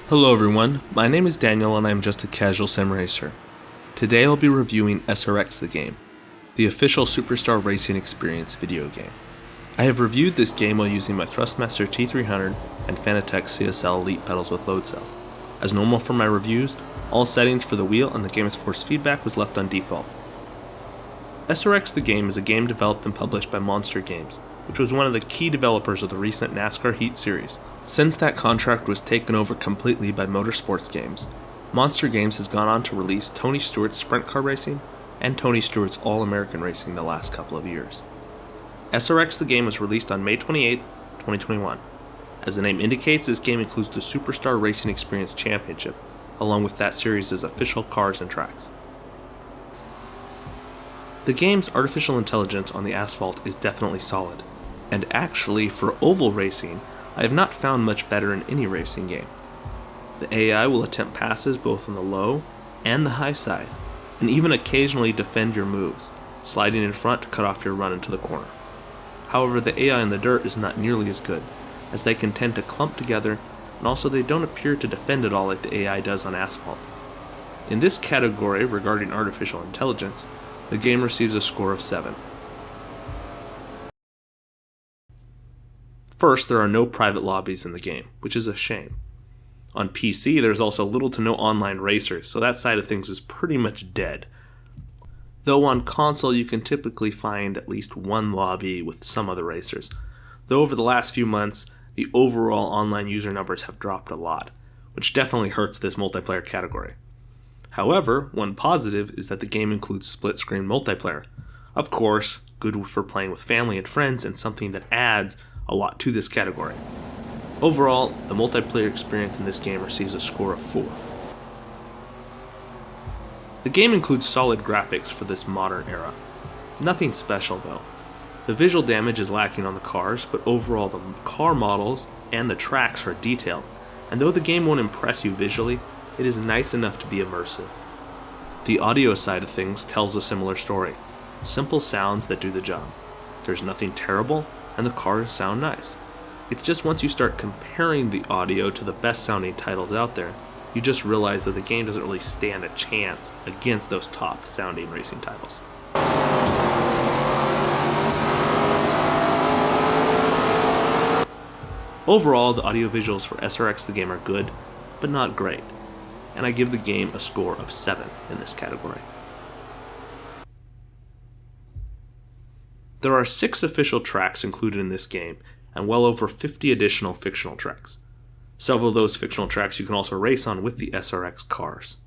Hello everyone, my name is Daniel and I am just a casual sim racer. Today I'll be reviewing SRX The Game, the official Superstar Racing Experience video game. I have reviewed this game while using my Thrustmaster T300 and Fanatec CSL Elite pedals with load cell. As normal for my reviews, all settings for the wheel and the game's force feedback was left on default. SRX The Game is a game developed and published by Monster Games, which was one of the key developers of the recent Nascar Heat series. Since that contract was taken over completely by Motorsports Games, Monster Games has gone on to release Tony Stewart's Sprint Car Racing and Tony Stewart's All-American Racing the last couple of years. SRX The Game was released on May 28, 2021. As the name indicates, this game includes the Superstar Racing Experience Championship, along with that series' official cars and tracks. The game's artificial intelligence on the asphalt is definitely solid, and actually, for oval racing, I have not found much better in any racing game. The AI will attempt passes both on the low and the high side, and even occasionally defend your moves, sliding in front to cut off your run into the corner. However, the AI in the dirt is not nearly as good, as they can tend to clump together, and also they don't appear to defend at all like the AI does on asphalt. In this category regarding artificial intelligence, the game receives a score of 7. First, there are no private lobbies in the game, which is a shame. On PC, there's also little to no online racers, so that side of things is pretty much dead. Though on console, you can typically find at least one lobby with some other racers, though over the last few months, the overall online user numbers have dropped a lot, which definitely hurts this multiplayer category. However, one positive is that the game includes split-screen multiplayer. Of course, good for playing with family and friends, and something that adds a lot to this category. Overall, the multiplayer experience in this game receives a score of 4. The game includes solid graphics for this modern era. Nothing special though. The visual damage is lacking on the cars, but overall the car models and the tracks are detailed, and though the game won't impress you visually, it is nice enough to be immersive. The audio side of things tells a similar story. Simple sounds that do the job. There's nothing terrible, and the cars sound nice. It's just once you start comparing the audio to the best sounding titles out there, you just realize that the game doesn't really stand a chance against those top sounding racing titles. Overall, the audiovisuals for SRX The Game are good, but not great, and I give the game a score of 7 in this category. There are 6 official tracks included in this game, and well over 50 additional fictional tracks. Several of those fictional tracks you can also race on with the SRX cars.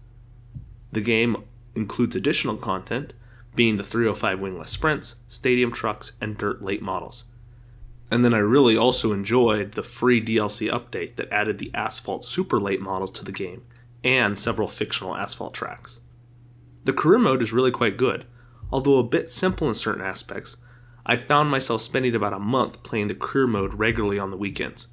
The game includes additional content, being the 305 wingless sprints, stadium trucks, and dirt late models. And then I really also enjoyed the free DLC update that added the asphalt super late models to the game, and several fictional asphalt tracks. The career mode is really quite good, although a bit simple in certain aspects. I found myself spending about a month playing the career mode regularly on the weekends.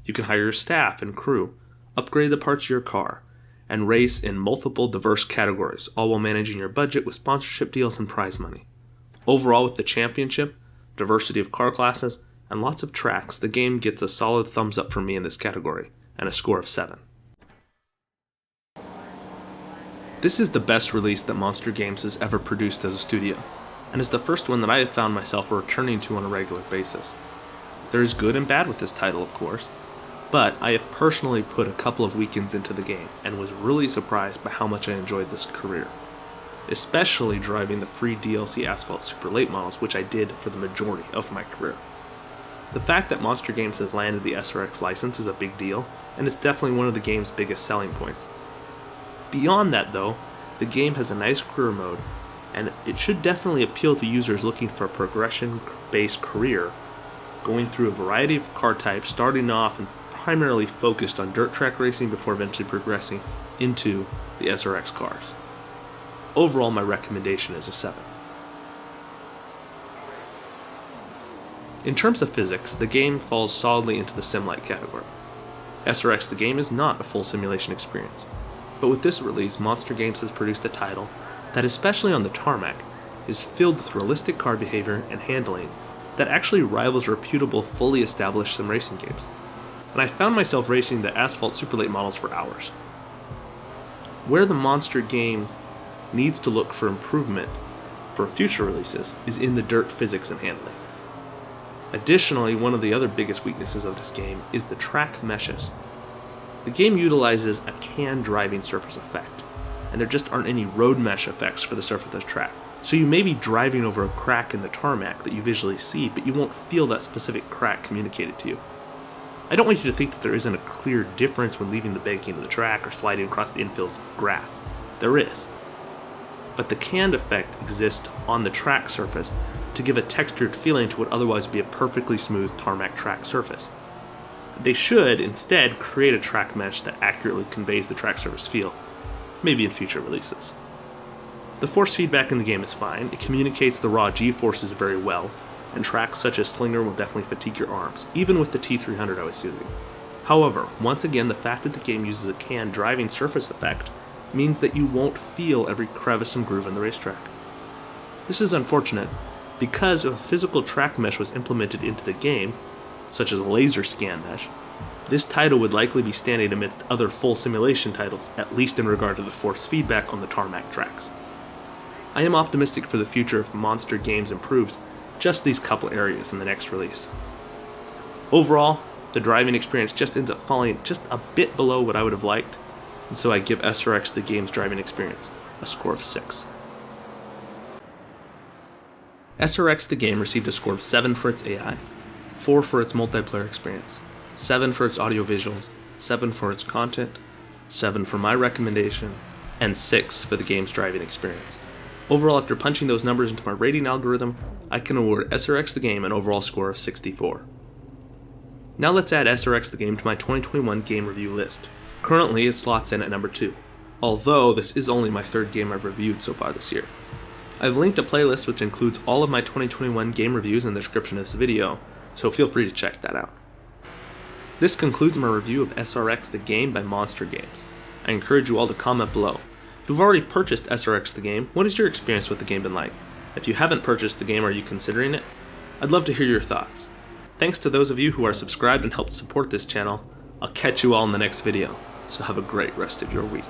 You can hire your staff and crew, upgrade the parts of your car, and race in multiple diverse categories, all while managing your budget with sponsorship deals and prize money. Overall, with the championship, diversity of car classes, and lots of tracks, the game gets a solid thumbs up from me in this category, and a score of 7. This is the best release that Monster Games has ever produced as a studio, and is the first one that I have found myself returning to on a regular basis. There is good and bad with this title, of course, but I have personally put a couple of weekends into the game and was really surprised by how much I enjoyed this career, especially driving the free DLC Asphalt Super Late models, which I did for the majority of my career. The fact that Monster Games has landed the SRX license is a big deal, and it's definitely one of the game's biggest selling points. Beyond that though, the game has a nice career mode, and it should definitely appeal to users looking for a progression-based career, going through a variety of car types, starting off and primarily focused on dirt track racing before eventually progressing into the SRX cars. Overall, my recommendation is a 7. In terms of physics, the game falls solidly into the sim-like category. SRX The Game is not a full simulation experience, but with this release, Monster Games has produced a title that, especially on the tarmac, is filled with realistic car behavior and handling that actually rivals reputable, fully established sim racing games. and I found myself racing the asphalt super late models for hours. Where the Monster Games needs to look for improvement for future releases is in the dirt physics and handling. Additionally, one of the other biggest weaknesses of this game is the track meshes. The game utilizes a can driving surface effect, and there just aren't any road mesh effects for the surface of the track. So you may be driving over a crack in the tarmac that you visually see, but you won't feel that specific crack communicated to you. I don't want you to think that there isn't a clear difference when leaving the banking of the track or sliding across the infield grass. There is. But the canned effect exists on the track surface to give a textured feeling to what otherwise would be a perfectly smooth tarmac track surface. They should, instead, create a track mesh that accurately conveys the track surface feel, maybe in future releases. The force feedback in the game is fine, it communicates the raw G-forces very well, and tracks such as Slinger will definitely fatigue your arms, even with the T300 I was using. However, once again, the fact that the game uses a can driving surface effect means that you won't feel every crevice and groove in the racetrack. This is unfortunate, because if a physical track mesh was implemented into the game, such as a laser scan mesh, this title would likely be standing amidst other full simulation titles, at least in regard to the force feedback on the tarmac tracks. I am optimistic for the future if Monster Games improves just these couple areas in the next release. Overall, the driving experience just ends up falling just a bit below what I would have liked, and so I give SRX The Game's driving experience a score of 6. SRX The Game received a score of 7 for its AI, 4 for its multiplayer experience, 7 for its audiovisuals, 7 for its content, 7 for my recommendation, and 6 for the game's driving experience. Overall, after punching those numbers into my rating algorithm, I can award SRX The Game an overall score of 64. Now let's add SRX The Game to my 2021 game review list. Currently, it slots in at number 2, although this is only my 3rd game I've reviewed so far this year. I've linked a playlist which includes all of my 2021 game reviews in the description of this video, so feel free to check that out. This concludes my review of SRX The Game by Monster Games. I encourage you all to comment below. If you've already purchased SRX The Game, what has your experience with the game been like? If you haven't purchased the game, are you considering it? I'd love to hear your thoughts. Thanks to those of you who are subscribed and helped support this channel. I'll catch you all in the next video, so have a great rest of your week.